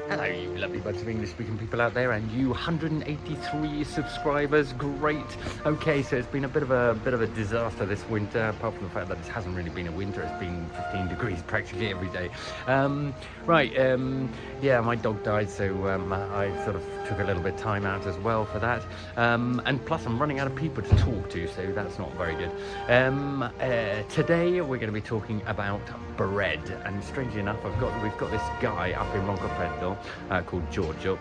Hello, you lovely bunch of English-speaking people out there, and you 183 subscribers. Great. Okay, so it's been a bit of a disaster this winter. Apart from the fact that it hasn't really been a winter, it's been 15 degrees practically every day. Yeah, my dog died, so I sort of took a little bit of time out as well for that. And plus, I'm running out of people to talk to, so that's not very good. Today we're going to be talking about bread, and strangely enough, we've got this guy up in Roncoferdo called Giorgio,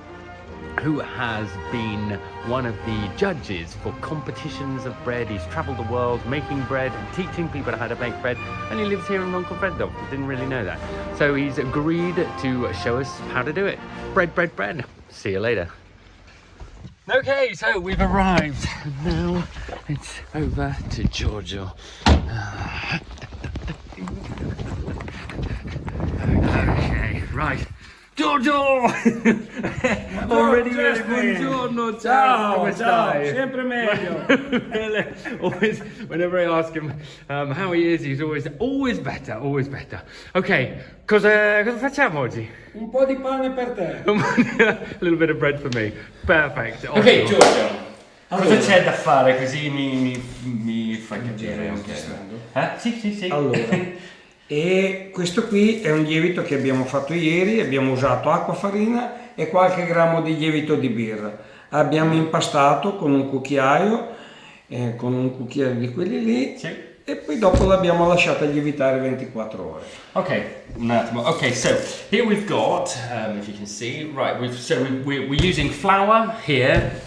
who has been one of the judges for competitions of bread. He's travelled the world making bread and teaching people how to make bread, and he lives here in Roncoferdo. Didn't really know that. So he's agreed to show us how to do it. Bread. See you later. Okay, so we've arrived. Now it's over to Giorgio. Okay, right. Giorgio! Already ready. Buongiorno, ciao, sempre meglio. Always, whenever I ask him how he is, he's always better. Okay, cosa facciamo oggi? Un po' di pane per te. A little bit of bread for me. Perfect. Ok, Giorgio, Cosa c'è da fare così mi fai capire? Sì. Allora, e questo qui è un lievito che abbiamo fatto ieri. Abbiamo usato acqua, farina e qualche grammo di lievito di birra. Abbiamo impastato con un cucchiaio di quelli lì. Sì. E poi dopo l'abbiamo lasciata lievitare 24 ore. Okay, un attimo. Okay, so here we've got, if you can see, right, we're using flour here,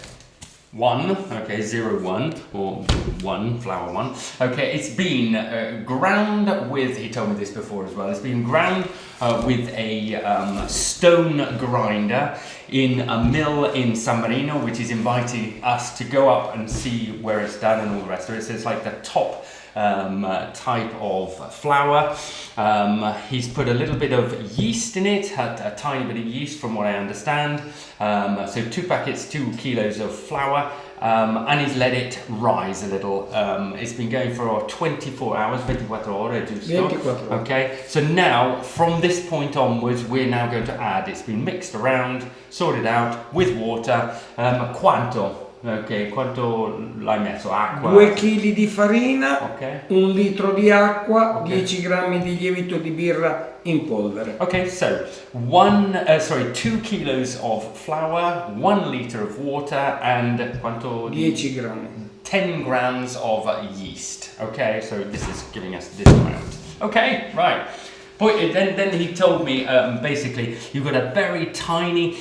1, okay, 0, 1, or 1, flour 1. Okay, it's been ground with, he told me this before as well, it's been ground with a stone grinder in a mill in San Marino, which is inviting us to go up and see where it's done and all the rest of it. So it's like the top type of flour. He's put a little bit of yeast in it, a tiny bit of yeast from what I understand. So 2 packets, 2 kilos of flour, and he's let it rise a little. It's been going for 24 hours, 24 ore, giusto? 24 ore. Okay, so now from this point onwards, we're now going to add, it's been mixed around, sorted out with water. Quanto? Ok, quanto l'hai messo? Acqua? 2 kg di farina, Okay. 1 litro di acqua, Ok. 10 grammi di lievito di birra in polvere. Okay, so 2 kilos of flour, 1 liter of water, and quanto? 10 grammi. 10 grams of yeast. Okay, so this is giving us this amount. Okay, right. But then he told me basically you've got a very tiny.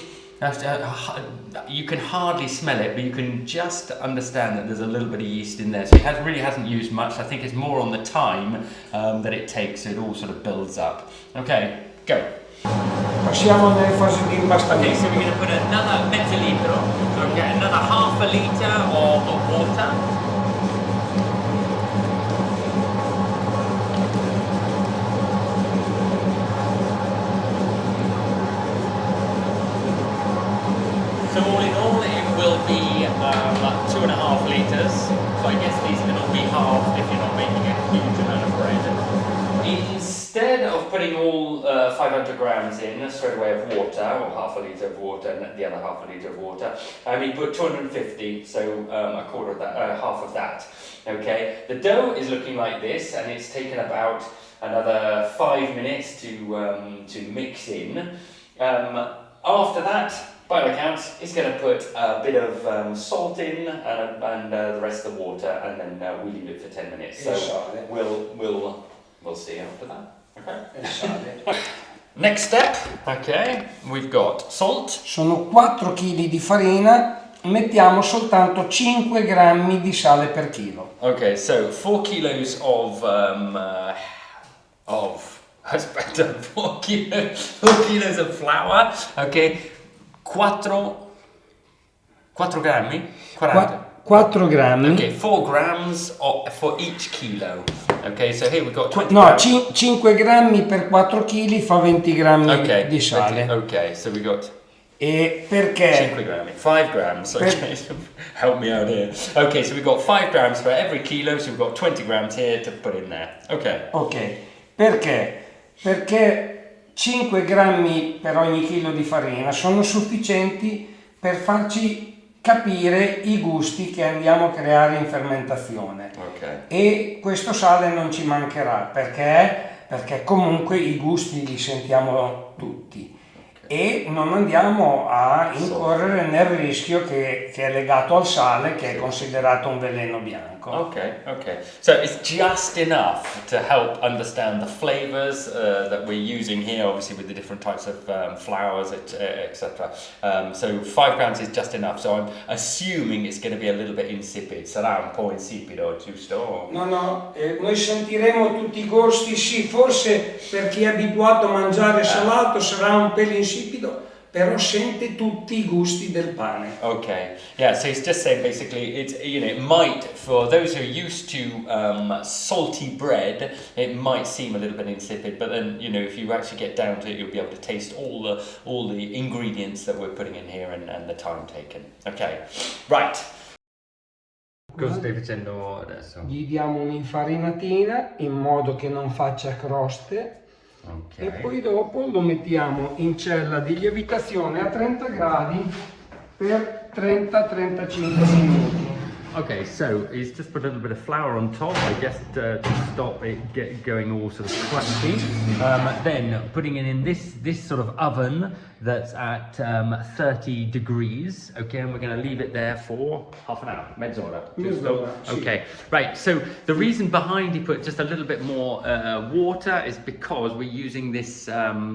You can hardly smell it, but you can just understand that there's a little bit of yeast in there. So he really hasn't used much. I think it's more on the time that it takes, so it all sort of builds up. Okay, go. Passiamo nelle fasi di impastamento. Okay, so we're going to put another mezzo litro, okay, another half a liter of water. So all in all, it will be 2.5 litres. So I guess these can all be halved if you're not making a huge amount of bread. Instead of putting all 500 grams in straight away of water, or half a litre of water and the other half a litre of water, he put 250, so a quarter of that, half of that. Okay, the dough is looking like this, and it's taken about another 5 minutes to mix in. After that, by all accounts, he's going to put a bit of salt in and the rest of the water, and then we leave it for 10 minutes. So we'll see after that. Okay. Next step. Okay, we've got salt. Sono 4 kg di farina, mettiamo soltanto 5 grammi di sale per chilo. Okay, so 4 kilos of that's better. 4 kilos of flour. Okay. 4 grammi? 40. 4 grammi. Okay, 4 grams for each kilo. Okay, so here we've got 20 No, grams. 5 grammi per 4 kg fa 20 grammi di sale. Okay, so we got E perché? 5 grammi, 5 grams, okay, help me out here. Okay, so we've got 5 grams for every kilo, so we've got 20 grams here to put in there. Okay. Ok, perché? Perché 5 grammi per ogni chilo di farina sono sufficienti per farci capire i gusti che andiamo a creare in fermentazione. Okay. E questo sale non ci mancherà perché comunque i gusti li sentiamo tutti. E non andiamo a incorrere nel rischio che è legato al sale, che è considerato un veleno bianco. Okay. So it's just enough to help understand the flavors that we're using here, obviously with the different types of flours, etc. So 5 grams is just enough. So I'm assuming it's going to be a little bit insipid. Sarà un po' insipido, giusto? No, noi sentiremo tutti i gusti, sì, forse per chi è abituato a mangiare salato sarà un pelo insipido, però sente tutti i gusti del pane. Okay, yeah, so he's just saying basically it's, you know, it might, for those who are used to salty bread, it might seem a little bit insipid, but then, you know, if you actually get down to it, you'll be able to taste all the ingredients that we're putting in here and the time taken. Okay, right. Cosa stai facendo adesso? Gli diamo un'infarinatina in modo che non faccia croste. Okay. E poi dopo lo mettiamo in cella di lievitazione a 30 gradi per 30-35 minuti. Okay, so he's just put a little bit of flour on top, I guess, to stop it going all sort of crunchy. Then putting it in this sort of oven that's at 30 degrees. Okay, and we're going to leave it there for half an hour, mezz'ora. Mezz'ora, sì. Okay, right. So the reason behind he put just a little bit more water is because we're using this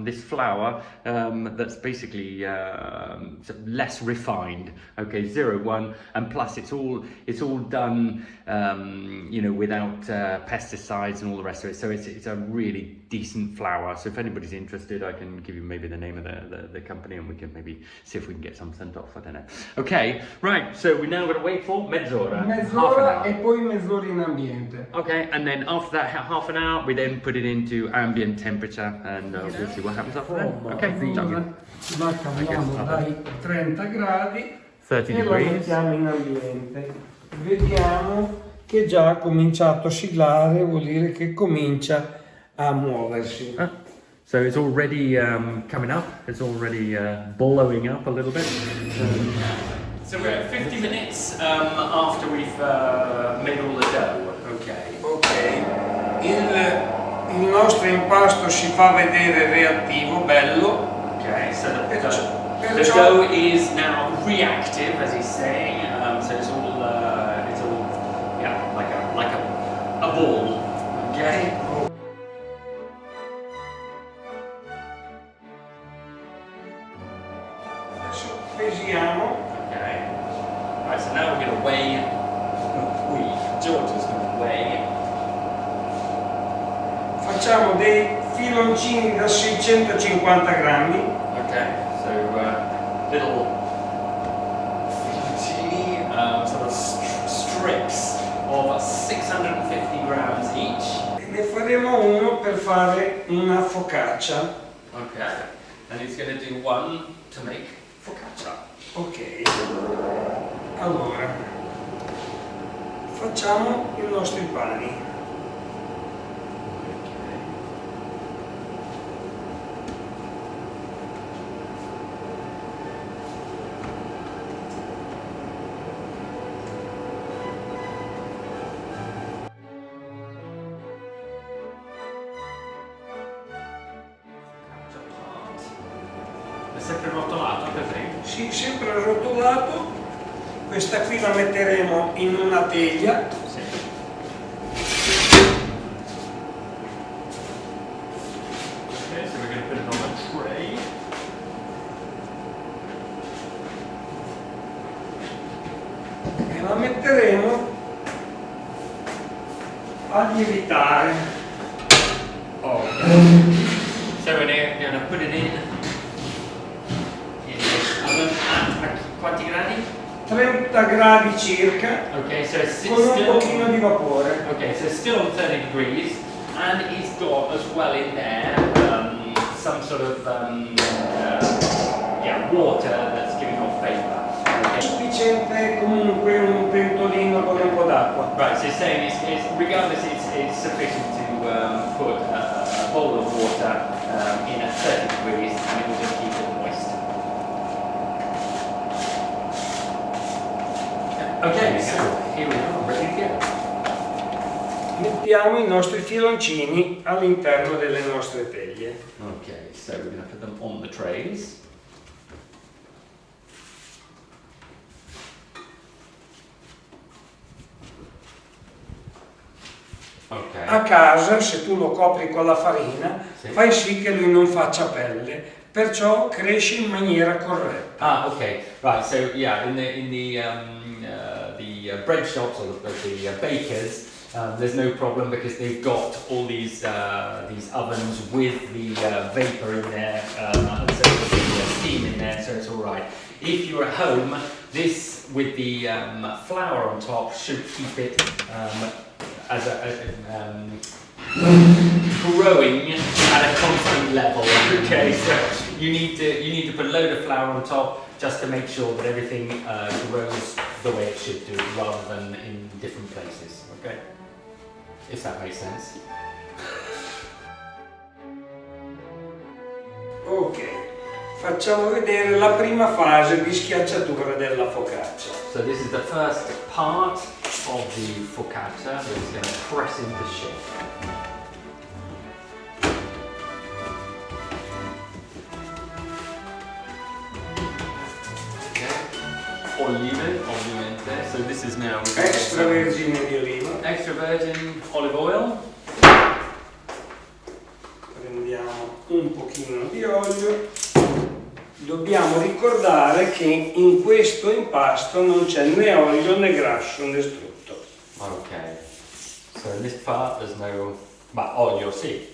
this flour that's basically sort of less refined. Okay, 0-1, and plus it's all done, you know, without pesticides and all the rest of it. So it's a really decent flour. So if anybody's interested, I can give you maybe the name of the company, and we can maybe see if we can get some sent off. I don't know. Okay, right. So we're now going to wait for mezz'ora. Mezz'ora e poi mezz'ora in ambiente. Okay, and then after that half an hour, we then put it into ambient temperature, and we'll see what happens after that. Okay, Giorgio. La caviamo dai 30 gradi 30 e la degrees. mettiamo in ambiente. Vediamo che già ha cominciato a siglare, vuol dire che comincia a muoversi. So it's already coming up. It's already blowing up a little bit. So we're at 50 minutes after we've made all the dough. Okay. Ok, il nostro impasto si fa vedere reattivo, bello. Okay. So the Perciò- dough is now reactive, as he's saying. So it's all yeah, like a ball. Okay. Adesso pesiamo. Okay. Right, so now we're going to weigh. Giorgio's going to weigh. Facciamo dei filoncini da 650 grammi. Okay. So little filoncini, sort of strips of 650 grams each. Ne faremo uno per fare una focaccia. Okay. And he's going to do one to make focaccia. Ok, allora facciamo i nostri pani. È sempre rotolato così? Sì, sempre arrotolato. Questa qui la metteremo in una teglia. Sì. Okay, so we're going to put it on a tray. E la metteremo a lievitare. Okay. So we're going to put it in the oven at quanti gradi? 30 gradi circa, Okay, so it's con un still. pochino di vapore. Okay, so still on 30 degrees, and he's got as well in there some sort of water that's giving off vapor. È sufficiente comunque un pentolino con un po' d'acqua. Right, so he's saying it's regardless, it's sufficient to put a bowl of water in at Okay, so here we are, ready to go. Mettiamo i nostri filoncini all'interno delle nostre teglie. Okay, so we're going to put them on the trays. Okay. A casa, se tu lo copri con la farina, Sì. fai sì che lui non faccia pelle, perciò cresce in maniera corretta. Ah, okay, right. So yeah, in the bread shops or the bakers, there's no problem because they've got all these ovens with the vapor in there, and so with the steam in there, so it's all right. If you're at home, this with the flour on top should keep it as growing at a constant level. Okay, so you need to put a load of flour on top just to make sure that everything grows the way it should do, rather than in different places. Okay, if that makes sense. Ok, facciamo vedere la prima fase di schiacciatura della focaccia. So this is the first part of the focaccia that is going to press into shape. Ovviamente. So this is now Extravergine di oliva. extra virgin olive oil. Prendiamo un pochino di olio. Dobbiamo ricordare che in questo impasto non c'è né olio né grasso né strutto. Okay. So in this part there's no, but olio sì.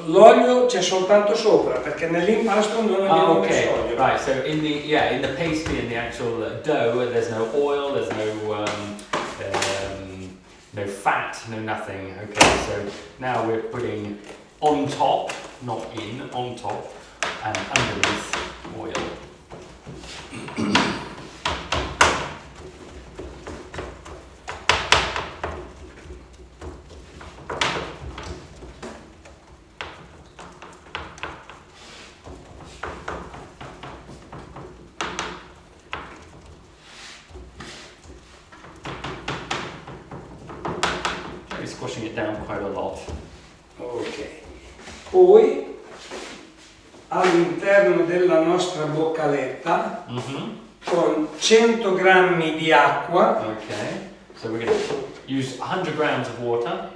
L'olio c'è soltanto sopra perché nell'impasto non abbiamo Okay. messo olio. Right. So in the pastry and the actual dough, there's no oil, there's no fat, no nothing. Okay. So now we're putting on top, not in, on top, and underneath oil. Squashing it down quite a lot. Ok. Poi all'interno della nostra boccaletta con 100 grammi di acqua. Okay. So we're going to use 100 grams of water.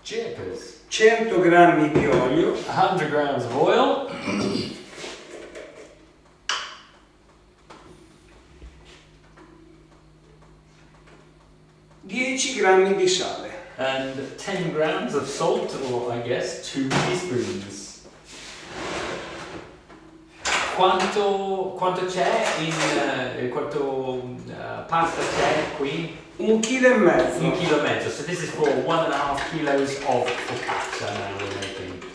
Jeepers. 100 grammi di olio. 100 grams of oil. 10 grammi di sale. And 10 grams of salt, or I guess 2 teaspoons. Quanto c'è in quanto pasta c'è qui? 1,5 kg. 1,5 kg. So this is for 1.5 kilos of focaccia now we're making.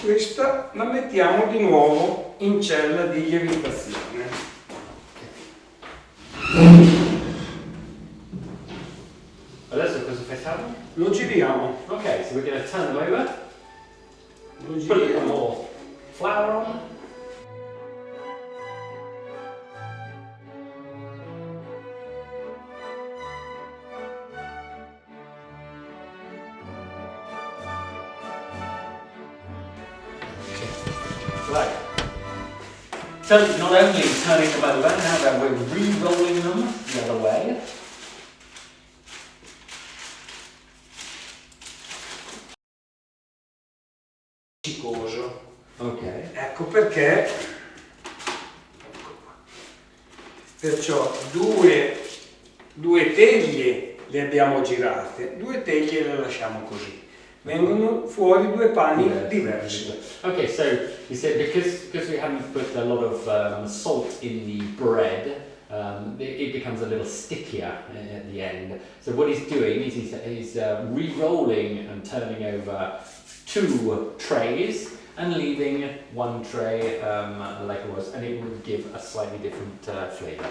Questa la mettiamo di nuovo in cella di lievitazione. Adesso cosa facciamo? Lo giriamo. Okay, so we're going to turn them over. Lo Put a little giriamo. more flour on. Right. So not only turning them over, now that we're re-rolling them the other way. Appiccicoso. Ok. Ecco perché. Perciò due teglie le abbiamo girate, 2 teglie le lasciamo così. vengono fuori due pani diversi. Okay, so you said because we haven't put a lot of salt in the bread, it becomes a little stickier at the end. So what he's doing is he's re-rolling and turning over 2 trays and leaving 1 tray like it was, and it would give a slightly different flavour.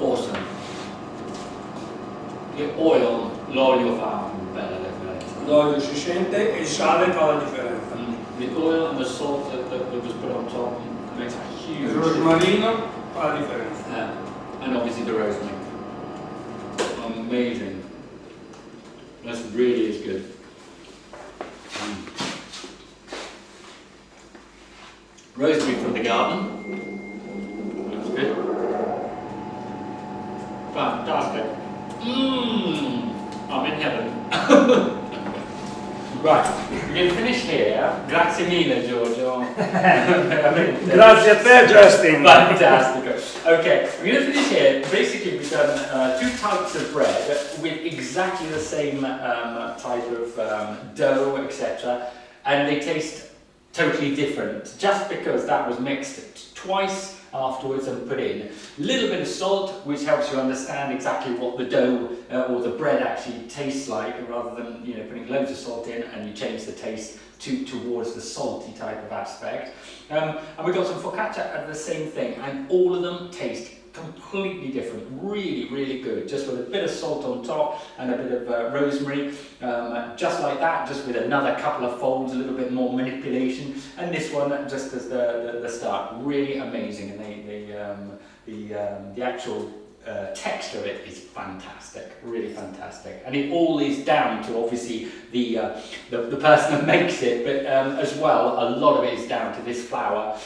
Awesome. L'olio fa una bella differenza. L'olio si sente e il sale fa la differenza. The oil and the salt that was put on top makes a huge Il rosmarino fa la differenza. And obviously the rosemary. Amazing. That really is good. Rosemary from the garden. That's good. Fantastic. I'm in heaven. Right, we're going to finish here. Grazie mille, Giorgio. Grazie a te, Justin. Fantastic. Okay, we're going to finish here. Basically, we've done 2 types of bread with exactly the same type of dough, etc. And they taste totally different, just because that was mixed twice afterwards and put in a little bit of salt, which helps you understand exactly what the dough or the bread actually tastes like, rather than putting loads of salt in and you change the taste towards the salty type of aspect. And we got some focaccia at the same thing, and all of them taste completely different, really good, just with a bit of salt on top and a bit of rosemary, just like that, just with another couple of folds, a little bit more manipulation, and this one just as the start. Really amazing, and the actual texture of it is fantastic, really fantastic, and it all is down to obviously the person that makes it, but as well a lot of it is down to this flour,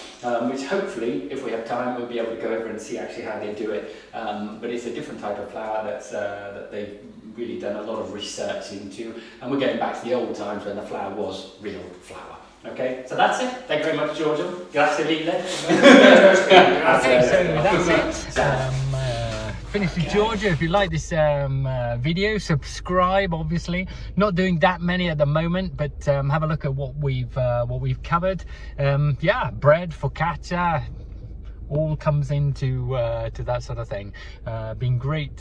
which hopefully, if we have time, we'll be able to go over and see actually how they do it. But it's a different type of flour that they've really done a lot of research into, and we're getting back to the old times when the flour was real flour. Okay, so that's it. Thank you very much, Giorgio. Grazie mille. Okay, so that's it. Finished with Giorgio. If you like this video, subscribe. Obviously, not doing that many at the moment, but have a look at what we've covered. Yeah, bread, focaccia, all comes into to that sort of thing. Been great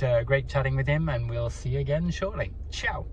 chatting with him, and we'll see you again shortly. Ciao.